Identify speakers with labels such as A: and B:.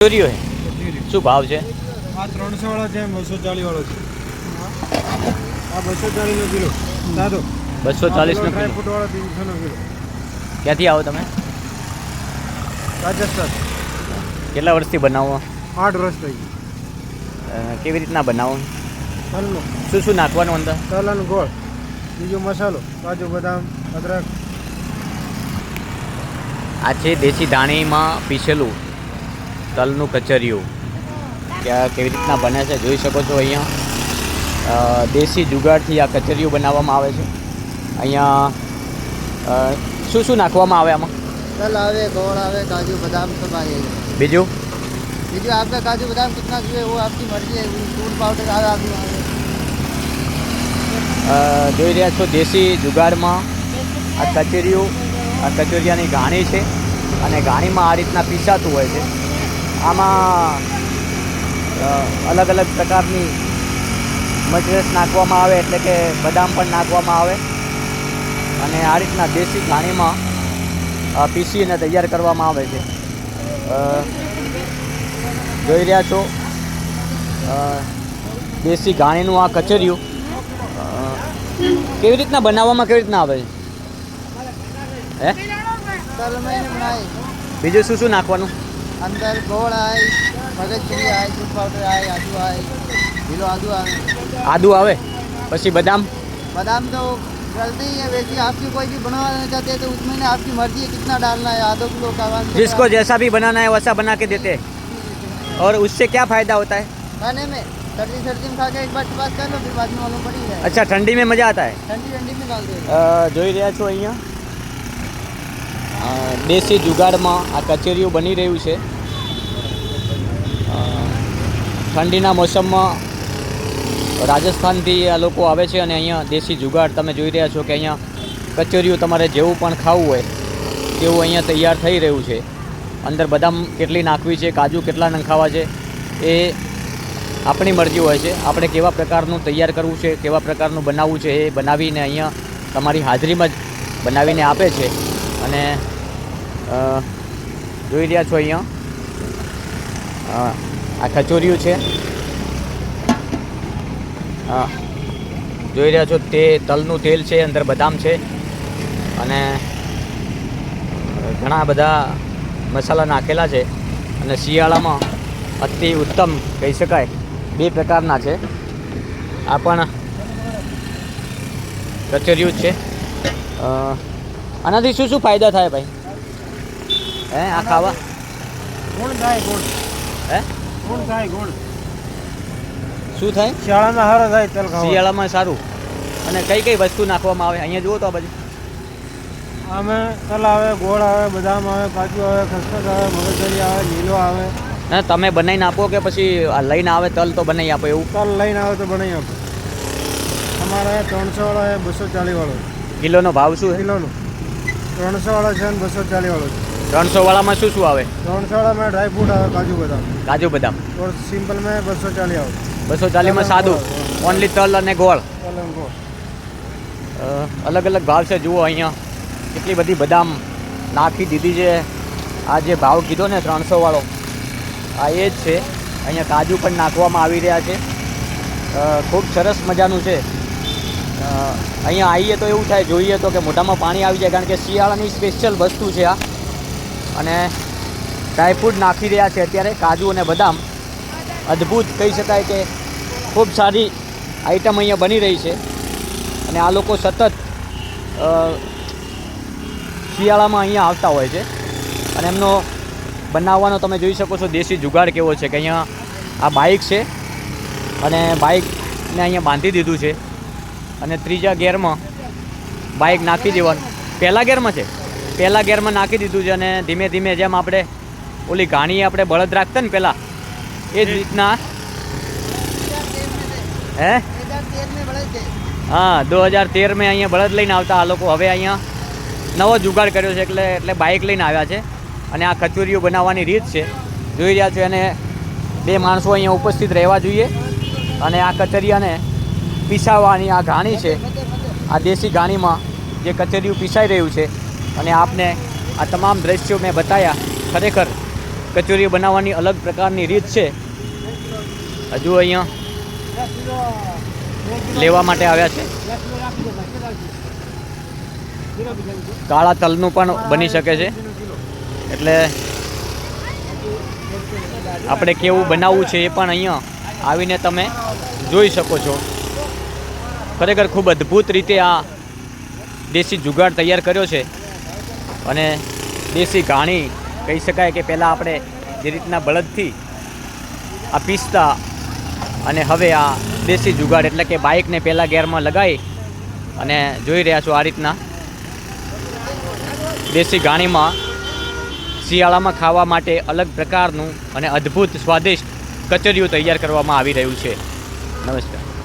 A: ચોરીઓ હે શું ભાવ છે?
B: આ 300 વાળો છે, 240 વાળો છે. આ 240 નો કિલો સાદો.
A: 240 નો
B: ડ્રાય
A: કિલો.
B: ફ્રૂટ વાળો 300 નો કિલો.
A: ક્યાંથી આવો તમે?
B: રાજસ્થાન.
A: કેટલા વર્ષથી બનાવો?
B: 8 વર્ષ થઈ ગઈ.
A: કેવી રીતના બનાવો?
B: તલનો.
A: શું શું નાખવાનું અંદર?
B: તલ અને ગોળ, બીજો મસાલો, કાજુ બદામ, અદરક.
A: આ છે દેશી ધાણીમાં પીસેલું તલનું કચરિયું. ત્યાં કેવી રીતના બને છે જોઈ શકો છો. અહીંયા દેશી જુગાડથી આ કચરિયું બનાવવામાં આવે છે. અહીંયા શું શું નાખવામાં આવે આમાં?
C: तल आवे, गोड़ आवे, काजू बादाम सब आ जाएगा.
A: બીજું
C: बीजू आपका काजू बादाम कितना चाहिए वो आपकी मर्जी है. दूध पाउडर आवे आपकी
A: જોઈ રહ્યા છો દેશી જુગાડમાં આ કચરિયાની ઘાણી છે અને ઘાણીમાં આ રીતના પીસાતું હોય છે. આમાં અલગ અલગ પ્રકારની મટીરિયલ્સ નાખવામાં આવે, એટલે કે બદામ પણ નાખવામાં આવે અને આ રીતના દેશી ઘાણીમાં પીસીને તૈયાર કરવામાં આવે છે. જોઈ રહ્યા છો દેશી ઘાણીનું આ કચરિયું કેવી રીતના બનાવવામાં કેવી રીતના આવે છે? હે
C: तल मैंने बनाए.
A: બીજું શું શું નાખવાનું?
C: अंदर गोड़ आए, मगजछड़ी आए, दूध पाउडर आए, आदू आए, किलो आदू आए.
A: આદુ આવે, પછી બદામ.
C: बादाम तो चलते ही है वैसे. आपकी कोई भी बनवाना चाहते हैं तो उसमें ना आपकी मर्जी है कितना डालना है. आधो किलो का
A: जिसको जैसा भी बनाना है वैसा बना के देते हैं. और उससे क्या फ़ायदा होता है?
C: खाने में सर्दी में खा के एक बार बात कर लो फिर बाद में मालूम पड़ी जाए.
A: अच्छा, ठंडी में मज़ा आता है.
C: ठंडी में डाल दो.
A: જોઈ રહ્યા છો અહીંયા દેશી જુગાડમાં આ કચેરીઓ બની રહ્યું છે. ઠંડીના મોસમમાં રાજસ્થાનથી આ લોકો આવે છે અને અહીંયા દેશી જુગાડ તમે જોઈ રહ્યા છો કે અહીંયા કચેરીઓ તમારે જેવું પણ ખાવું હોય તેવું અહીંયા તૈયાર થઈ રહ્યું છે. અંદર બદામ કેટલી નાખવી છે, કાજુ કેટલા નખાવા છે એ આપણી મરજી હોય છે. આપણે કેવા પ્રકારનું તૈયાર કરવું છે, કેવા પ્રકારનું બનાવવું છે એ બનાવીને અહીંયા તમારી હાજરીમાં જ બનાવીને આપે છે. અને જોઈ રહ્યા છો અહીંયા આ કચોરીયું છે. જોઈ રહ્યા છો તે તલનું તેલ છે, અંદર બદામ છે અને ઘણા બધા મસાલા નાખેલા છે. અને શિયાળામાં અતિ ઉત્તમ કહી શકાય. બે પ્રકારના છે. આ પણ કચોરીયું જ છે. આનાથી શું શું ફાયદા થાય ભાઈ? હે આ ખાવા
B: ગુણ થાય ગુણ.
A: હે
B: ગુણ થાય ગુણ.
A: શું થાય?
B: શિયાળામાં સારો થાય તલ ખાવા.
A: શિયાળામાં સારું. અને કઈ કઈ વસ્તુ નાખવામાં આવે અહીંયા જુઓ તો આ બાજુ?
B: આમાં તલ આવે, ગોળ આવે, બદામ આવે, કાજુ આવે, ખસખસ આવે, મગજરી આવે, લીલો આવે.
A: ના તમે બનાવીને આપો કે પછી આ લઈને આવે તલ તો બનાવી આપો એવું?
B: તલ લઈને આવે તો બનાવી આપો. અમારે 300 વાળો છે, 240 વાળો.
A: કિલોનો ભાવ શું છે?
B: કિલોનો 300 વાળો છે અને 240 વાળો છે.
A: 300 વાળામાં શું શું આવે?
B: 300 वाला में ड्राई फ्रूट आवे, काजू बादाम.
A: કાજુ બદામ.
B: और सिंपल में 240 आवे.
A: 240માં સાદું, ઓનલી તલ અને ગોળ.
B: तल और गोड़.
A: અલગ અલગ ભાવ છે. જુઓ અહીંયા કેટલી બધી બદામ નાખી દીધી છે. આ જે ભાવ કીધો ને 300 વાળો આ એ જ છે. અહીંયા કાજુ પણ નાખવામાં આવી રહ્યા છે. ખૂબ સરસ મજાનું છે. અહીંયા આવીએ તો એવું થાય, જોઈએ તો કે મોઢામાં પાણી આવી જાય, કારણ કે શિયાળાની સ્પેશિયલ વસ્તુ છે આ. અને ડ્રાયફ્રૂટ નાખી રહ્યા છે અત્યારે, કાજુ અને બદામ. અદ્ભુત કહી શકાય કે ખૂબ સારી આઈટમ અહીંયા બની રહી છે. અને આ લોકો સતત શિયાળામાં અહીંયા આવતા હોય છે. અને એમનો બનાવવાનો તમે જોઈ શકો છો દેશી જુગાડ કેવો છે કે અહીંયા આ બાઇક છે અને બાઇકને અહીંયા બાંધી દીધું છે અને ત્રીજા ગેરમાં બાઇક નાખી દેવાનું. પહેલા ગેરમાં છે, પહેલા ગેરમાં નાખી દીધું છે અને ધીમે ધીમે જેમ આપણે ઓલી ઘાણી આપણે બળદ રાખતા ને પહેલાં એ જ રીતના. હે
C: 2013 में बड़े थे.
A: હા 2013 में અહીંયા બળદ લઈને આવતા આ લોકો. હવે અહીંયા નવો જુગાડ કર્યો છે એટલે બાઇક લઈને આવ્યા છે. અને આ કચોરીઓ બનાવવાની રીત છે જોઈ રહ્યા છો. અને 2 માણસો અહીંયા ઉપસ્થિત રહેવા જોઈએ. અને આ કચરિયાને પીસાવવાની આ ઘાણી છે. આ દેશી ઘાણીમાં જે કચરિયું પીસાઈ રહ્યું છે અને આપને આ તમામ દ્રશ્યો મેં બતાવ્યા. ખરેખર કચોરી બનાવવાની અલગ પ્રકારની રીત છે. હજુ અહીંયા લેવા માટે આવ્યા છે. કાળા તલનું પણ બની શકે છે, એટલે આપણે કેવું બનાવવું છે એ પણ અહીંયા આવીને તમે જોઈ શકો છો. ખરેખર ખૂબ અદ્ભુત રીતે આ દેશી જુગાડ તૈયાર કર્યો છે. અને દેશી ઘાણી કહી શકાય કે પહેલાં આપણે જે રીતના બળદથી આ પીસતા, અને હવે આ દેશી જુગાડ એટલે કે બાઇકને પહેલાં ગેરમાં લગાવી અને જોઈ રહ્યા છો આ રીતના દેશી ઘાણીમાં શિયાળામાં ખાવા માટે અલગ પ્રકારનું અને અદ્ભુત સ્વાદિષ્ટ કચરિયું તૈયાર કરવામાં આવી રહ્યું છે. નમસ્કાર.